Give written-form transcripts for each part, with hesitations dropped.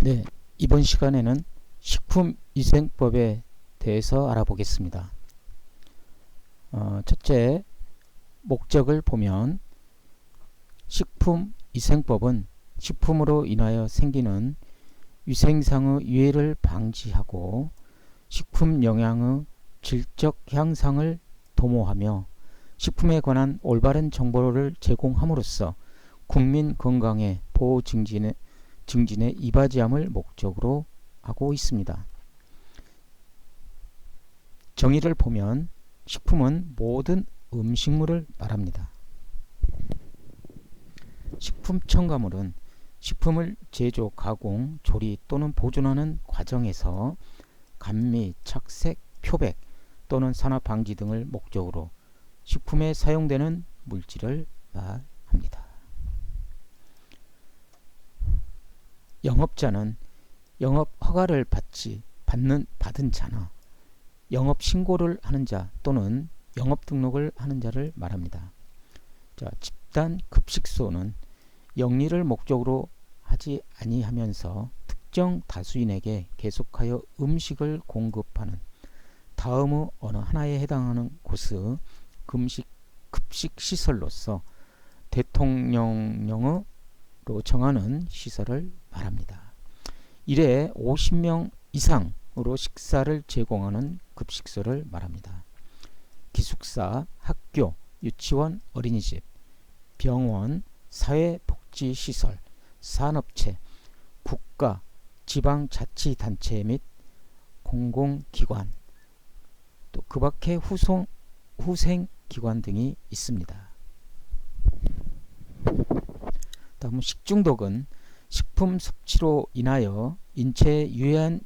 네, 이번 시간에는 식품위생법에 대해서 알아보겠습니다. 첫째, 목적을 보면 식품위생법은 식품으로 인하여 생기는 위생상의 유해를 방지하고 식품 영양의 질적 향상을 도모하며 식품에 관한 올바른 정보를 제공함으로써 국민 건강의 보호 증진에 이바지함을 목적으로 하고 있습니다. 정의를 보면 식품은 모든 음식물을 말합니다. 식품 첨가물은 식품을 제조, 가공, 조리 또는 보존하는 과정에서 감미, 착색, 표백 또는 산화 방지 등을 목적으로 식품에 사용되는 물질을 말합니다. 영업자는 영업 허가를 받은 자나 영업 신고를 하는 자 또는 영업 등록을 하는 자를 말합니다. 집단 급식소는 영리를 목적으로 하지 아니하면서 특정 다수인에게 계속하여 음식을 공급하는 다음의 어느 하나에 해당하는 곳의 급식 시설로서 대통령령으로 정하는 시설을 말합니다. 이래 50명 이상으로 식사를 제공하는 급식소를 말합니다. 기숙사, 학교, 유치원, 어린이집, 병원, 사회복지시설, 산업체, 국가, 지방자치단체 및 공공기관, 또 그 밖에 후생기관 등이 있습니다. 다음은 식중독은 식품 섭취로 인하여 인체에 유해한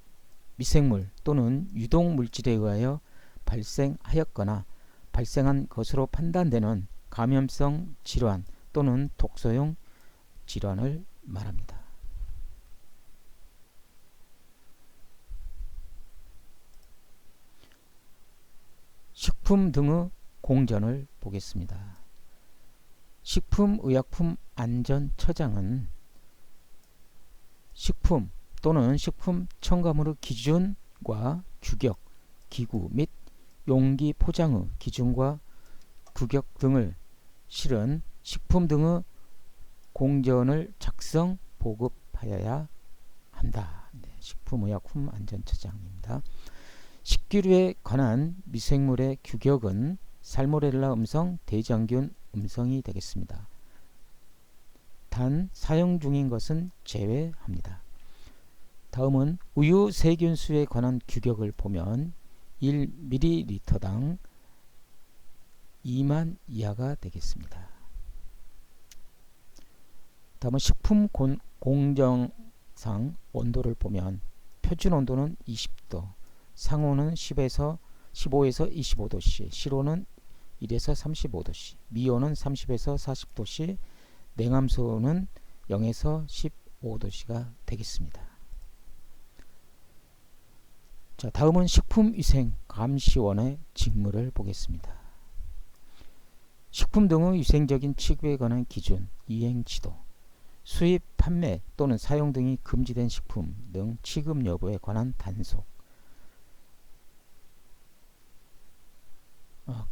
미생물 또는 유독물질에 의하여 발생하였거나 발생한 것으로 판단되는 감염성 질환 또는 독소용 질환을 말합니다. 식품 등의 공전을 보겠습니다. 식품의약품안전처장은 식품 또는 식품 첨가물의 기준과 규격, 기구 및 용기 포장의 기준과 규격 등을 실은 식품 등의 공전을 작성, 보급하여야 한다. 식품의약품안전처장입니다. 식기류에 관한 미생물의 규격은 살모넬라 음성, 대장균 음성이 되겠습니다. 단 사용 중인 것은 제외합니다. 다음은 우유 세균수에 관한 규격을 보면 1ml당 2만 이하가 되겠습니다. 다음은 식품 공정상 온도를 보면 표준 온도는 20도, 상온은 15에서 25도씨, 실온은 1에서 35도씨, 미온은 30에서 40도씨, 냉함수는 0에서 15도씨가 되겠습니다. 다음은 식품위생감시원의 직무를 보겠습니다. 식품 등의 위생적인 취급에 관한 기준, 이행지도, 수입, 판매 또는 사용 등이 금지된 식품 등 취급 여부에 관한 단속,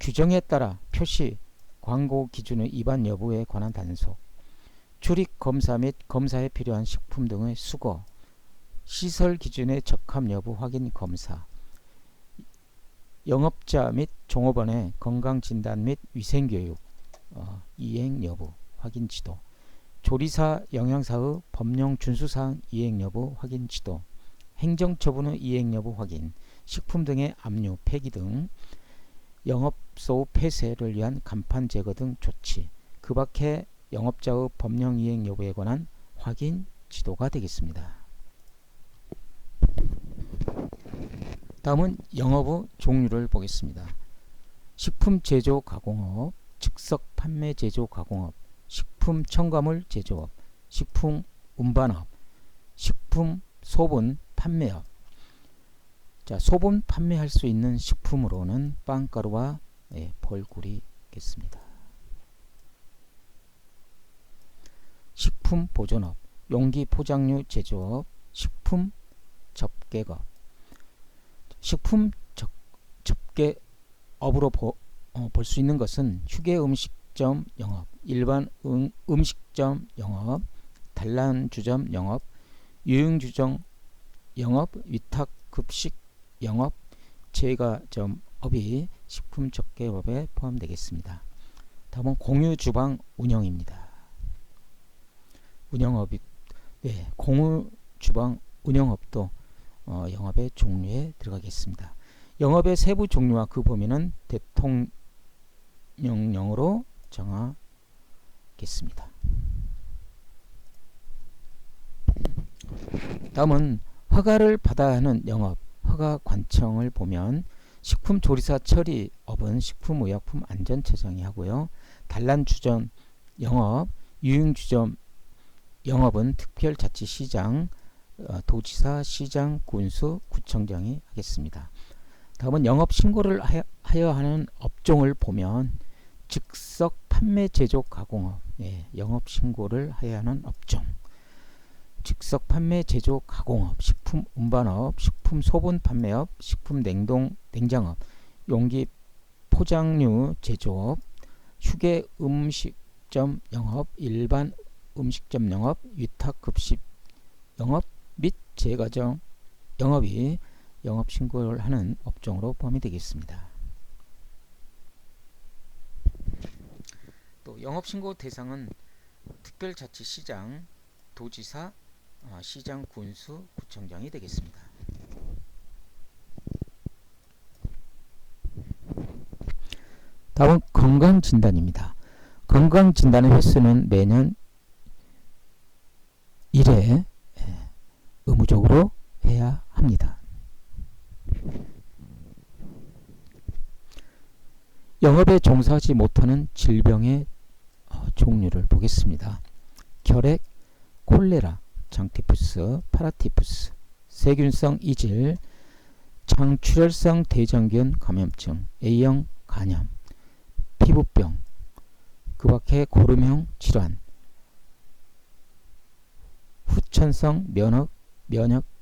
규정에 따라 표시, 광고 기준의 위반 여부에 관한 단속, 출입 검사 및 검사에 필요한 식품 등의 수거, 시설 기준의 적합 여부 확인 검사, 영업자 및 종업원의 건강진단 및 위생교육, 이행 여부 확인 지도, 조리사, 영양사의 법령 준수사항 이행 여부 확인 지도, 행정처분의 이행 여부 확인, 식품 등의 압류, 폐기 등 영업소 폐쇄를 위한 간판 제거 등 조치, 그 밖에 영업자의 법령 이행 여부에 관한 확인 지도가 되겠습니다. 다음은 영업의 종류를 보겠습니다. 식품 제조 가공업, 즉석 판매 제조 가공업, 식품 첨가물 제조업, 식품 운반업, 식품 소분 판매업. 소분 판매할 수 있는 식품으로는 빵가루와 벌꿀이 있겠습니다. 식품 보존업, 용기 포장류 제조업, 식품 접객업. 식품 접객업으로 볼 수 있는 것은 휴게 음식점 영업, 일반 음식점 영업, 단란주점 영업, 유흥주점 영업, 위탁급식 영업, 제과점업이 식품 접객업에 포함되겠습니다. 다음은 공유주방 운영입니다. 운영업이 공유주방 운영업도 영업의 종류에 들어가겠습니다. 영업의 세부 종류와 그 범위는 대통령령으로 정하겠습니다. 다음은 허가를 받아야 하는 영업, 허가 관청을 보면 식품조리사 처리업은 식품의약품안전처장이 하고요. 단란주점 영업, 유흥주점 영업은 특별자치시장, 도지사, 시장, 군수, 구청장이 하겠습니다. 다음은 영업신고를 하여 하는 업종을 보면 즉석 판매 제조 가공업, 영업신고를 하여야 하는 업종, 즉석 판매 제조 가공업, 식품 운반업, 식품 소분 판매업, 식품 냉장업, 용기 포장류 제조업, 휴게 음식점 영업, 일반 음식점 영업, 위탁급식 영업 및 제과점 영업이 영업신고를 하는 업종으로 포함이 되겠습니다. 또 영업신고 대상은 특별자치시장, 도지사, 시장, 군수, 구청장이 되겠습니다. 다음은 건강진단입니다. 건강진단의 횟수는 매년 1회 의무적으로 해야 합니다. 영업에 종사하지 못하는 질병의 종류를 보겠습니다. 결핵, 콜레라, 장티푸스, 파라티푸스, 세균성 이질, 장출혈성 대장균 감염증, A형 간염, 피부병, 그 밖에 고름형 질환, 후천성 면역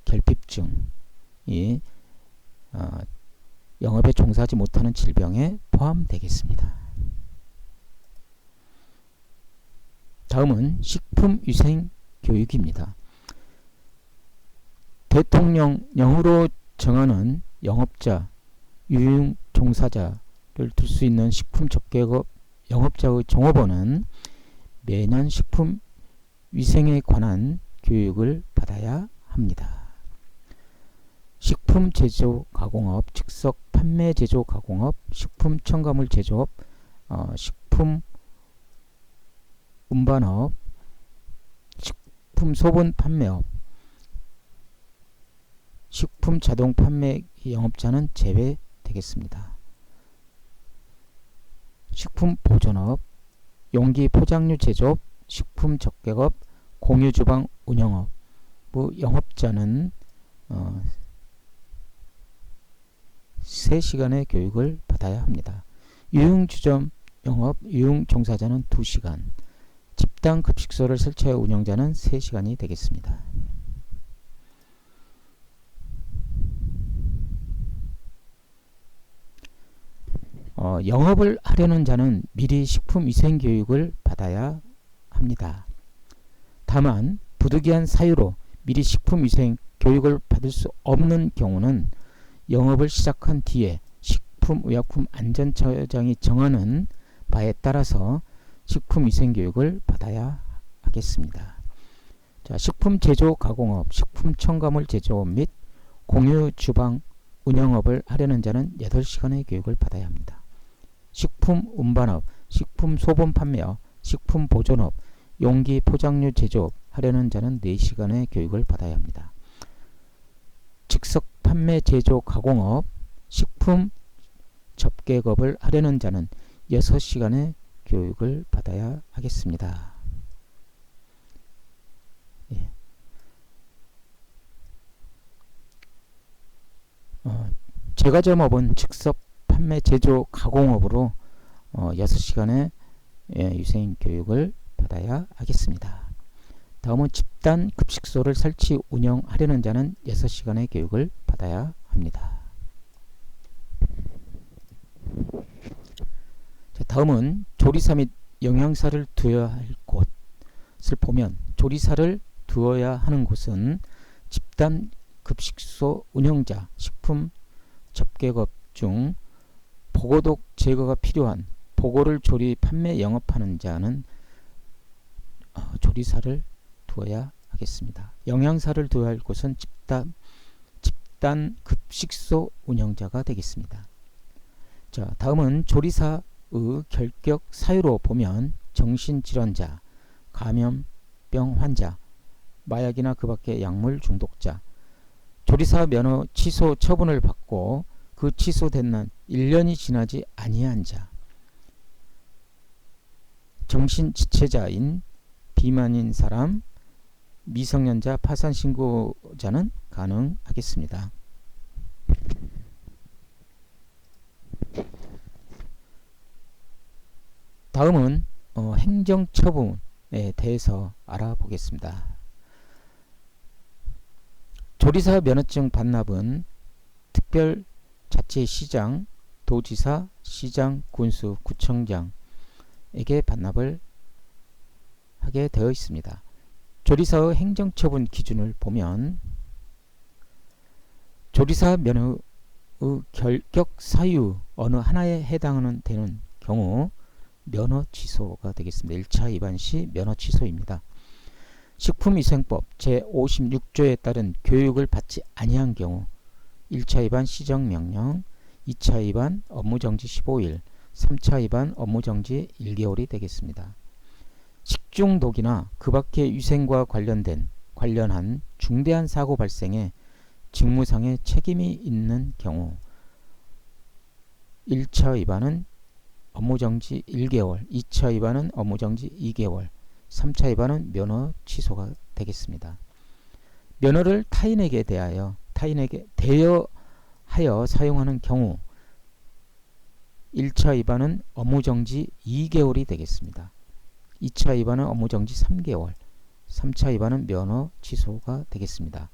결핍증이 영업에 종사하지 못하는 질병에 포함되겠습니다. 다음은 식품위생교육입니다. 대통령령으로 정하는 영업자, 유흥 종사자를 둘 수 있는 식품 접객업 영업자의 종업원은 매년 식품 위생에 관한 교육을 받아야 합니다. 식품 제조 가공업, 즉석 판매 제조 가공업, 식품 첨가물 제조업, 식품 운반업, 식품 소분 판매업, 식품 자동 판매 영업자는 제외되겠습니다. 식품 보존업, 용기 포장류 제조업, 식품 접객업, 공유주방 운영업, 영업자는 3시간의 교육을 받아야 합니다. 유흥주점 영업, 유흥 종사자는 2시간, 집단 급식소를 설치하여 운영자는 3시간이 되겠습니다. 영업을 하려는 자는 미리 식품위생교육을 받아야 합니다. 다만 부득이한 사유로 미리 식품위생 교육을 받을 수 없는 경우는 영업을 시작한 뒤에 식품의약품안전처장이 정하는 바에 따라서 식품위생교육을 받아야 하겠습니다. 자, 식품 제조 가공업, 식품 첨가물 제조업 및 공유 주방 운영업을 하려는 자는 8시간의 교육을 받아야 합니다. 식품 운반업, 식품 소분 판매업, 식품 보존업, 용기 포장류 제조업 하려는 자는 4시간의 교육을 받아야 합니다. 즉석 판매 제조 가공업, 식품 접객업을 하려는 자는 6시간의 교육을 받아야 하겠습니다. 제과점업은 즉석 판매 제조 가공업으로 6시간의 위생 교육을 받아야 하겠습니다. 다음은 집단 급식소를 설치 운영하려는 자는 6시간의 교육을 받아야 합니다. 자, 다음은 조리사 및 영양사를 두어야 할 곳을 보면, 조리사를 두어야 하는 곳은 집단 급식소 운영자, 식품 접객업 중 보고독 제거가 필요한 보고를 조리, 판매, 영업하는 자는 조리사를 두어야 하겠습니다. 영양사를 두어야 할 곳은 집단 급식소 운영자가 되겠습니다. 자, 다음은 조리사의 결격 사유로 보면 정신질환자, 감염병 환자, 마약이나 그 밖의 약물 중독자, 조리사 면허 취소 처분을 받고 그 취소된 날 1년이 지나지 아니한 자, 정신지체자인 비만인 사람, 미성년자, 파산신고자는 가능하겠습니다. 다음은 행정처분에 대해서 알아보겠습니다. 조리사 면허증 반납은 특별자치시장, 도지사, 시장, 군수, 구청장에게 반납을 하게 되어 있습니다. 조리사의 행정처분 기준을 보면 조리사 면허의 결격 사유 어느 하나에 해당하는 되는 경우 면허 취소가 되겠습니다. 1차 위반 시 면허 취소입니다. 식품위생법 제56조에 따른 교육을 받지 아니한 경우 1차 위반 시정명령, 2차 위반 업무정지 15일, 3차 위반 업무정지 1개월이 되겠습니다. 식중독이나 그 밖의 위생과 관련한 중대한 사고 발생에 직무상의 책임이 있는 경우 1차 위반은 업무정지 1개월, 2차 위반은 업무정지 2개월, 3차 위반은 면허 취소가 되겠습니다. 면허를 타인에게 대하여 사용하는 경우 1차 위반은 업무정지 2개월이 되겠습니다. 2차 위반은 업무정지 3개월, 3차 위반은 면허 취소가 되겠습니다.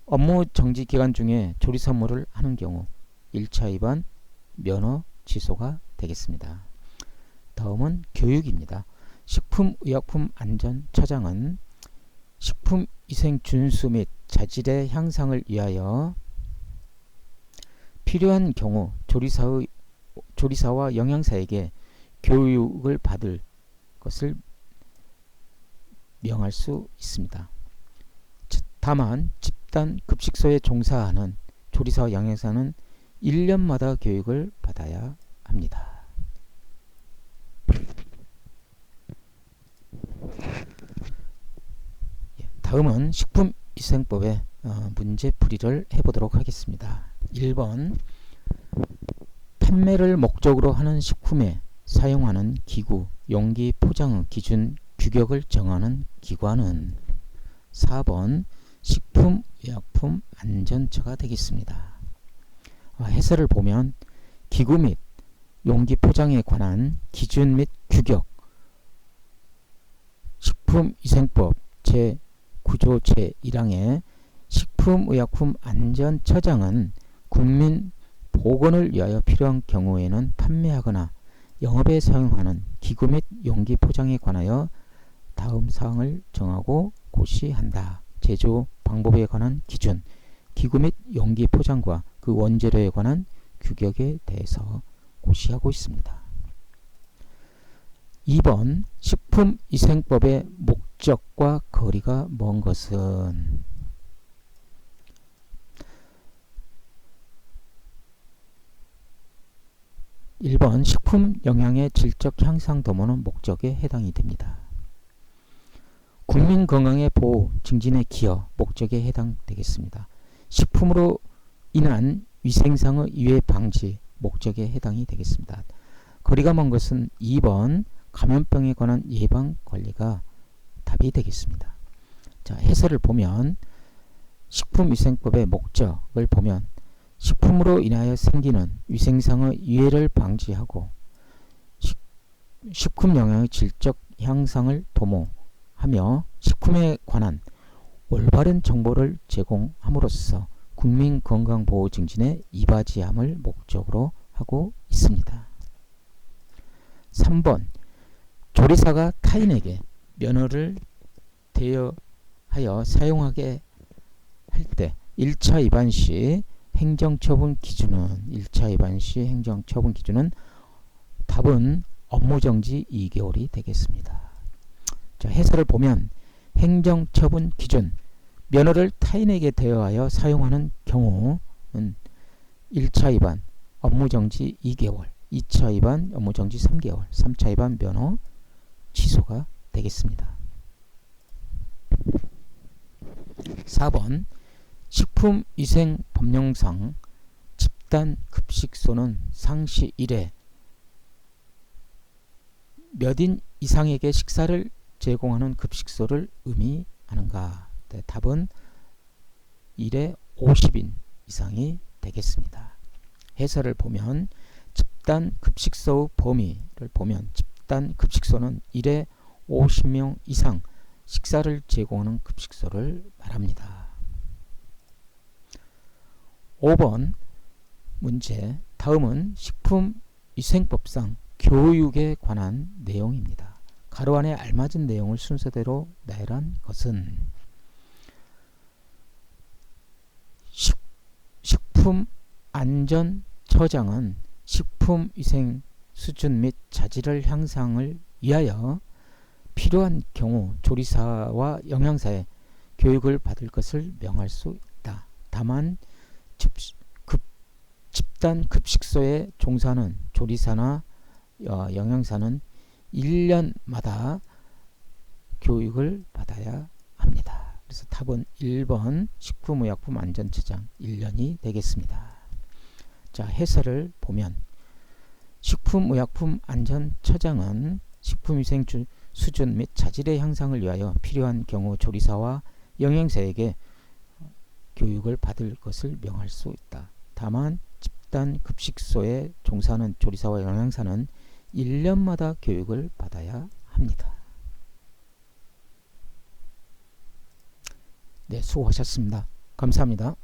업무정지 기간 중에 조리사 업무를 하는 경우 1차 위반 면허 취소가 되겠습니다. 다음은 교육입니다. 식품의약품안전처장은 식품위생 준수 및 자질의 향상을 위하여 필요한 경우 조리사와 영양사에게 교육을 받을 것을 명할 수 있습니다. 다만 집단 급식소에 종사하는 조리사와 영양사는 1년마다 교육을 받아야 합니다. 다음은 식품위생법의 문제풀이를 해보도록 하겠습니다. 1번 판매를 목적으로 하는 식품에 사용하는 기구, 용기, 포장의 기준, 규격을 정하는 기관은 4번 식품의약품안전처가 되겠습니다. 해설을 보면 기구 및 용기 포장에 관한 기준 및 규격, 식품위생법 제9조 제1항의 식품의약품안전처장은 국민 보건을 위하여 필요한 경우에는 판매하거나 영업에 사용하는 기구 및 용기 포장에 관하여 다음 사항을 정하고 고시한다. 제조 방법에 관한 기준, 기구 및 용기 포장과 그 원재료에 관한 규격에 대해서 고시하고 있습니다. 2번 식품위생법의 목적과 거리가 먼 것은 1번 식품 영양의 질적 향상 도모는 목적에 해당이 됩니다. 국민 건강의 보호, 증진의 기여, 목적에 해당되겠습니다. 식품으로 인한 위생상의 이외 방지, 목적에 해당이 되겠습니다. 거리가 먼 것은 2번 감염병에 관한 예방 관리가 답이 되겠습니다. 자, 해설을 보면 식품위생법의 목적을 보면 식품으로 인하여 생기는 위생상의 이해를 방지하고 식품 영양의 질적 향상을 도모하며 식품에 관한 올바른 정보를 제공함으로써 국민 건강 보호 증진에 이바지함을 목적으로 하고 있습니다. 3번 조리사가 타인에게 면허를 대여하여 사용하게 할 때 1차 위반 시 행정처분 기준은 1차 위반 시 행정처분 기준은 답은 업무정지 2개월이 되겠습니다. 자, 해설을 보면 행정처분 기준 면허를 타인에게 대여하여 사용하는 경우는 1차 위반 업무정지 2개월 2차 위반 업무정지 3개월 3차 위반 면허 취소가 되겠습니다. 4번 식품위생법령상 집단급식소는 상시 1회 몇 인 이상에게 식사를 제공하는 급식소를 의미하는가? 네, 답은 1회 50인 이상이 되겠습니다. 해설을 보면 집단급식소의 범위를 보면 집단급식소는 1회 50명 이상 식사를 제공하는 급식소를 말합니다. 5번 문제 다음은 식품위생법상 교육에 관한 내용입니다. 가로 안에 알맞은 내용을 순서대로 나열한 것은 식품안전처장은 식품위생 수준 및 자질을 향상을 위하여 필요한 경우 조리사와 영양사의 교육을 받을 것을 명할 수 있다. 다만 집단급식소에 종사하는 조리사나 영양사는 1년마다 교육을 받아야 합니다. 그래서 답은 1번 식품의약품안전처장 1년이 되겠습니다. 자, 해설을 보면 식품의약품안전처장은 식품위생 수준 및 자질의 향상을 위하여 필요한 경우 조리사와 영양사에게 교육을 받을 것을 명할 수 있다. 다만 집단급식소에 종사하는 조리사와 영양사는 1년마다 교육을 받아야 합니다. 네, 수고하셨습니다. 감사합니다.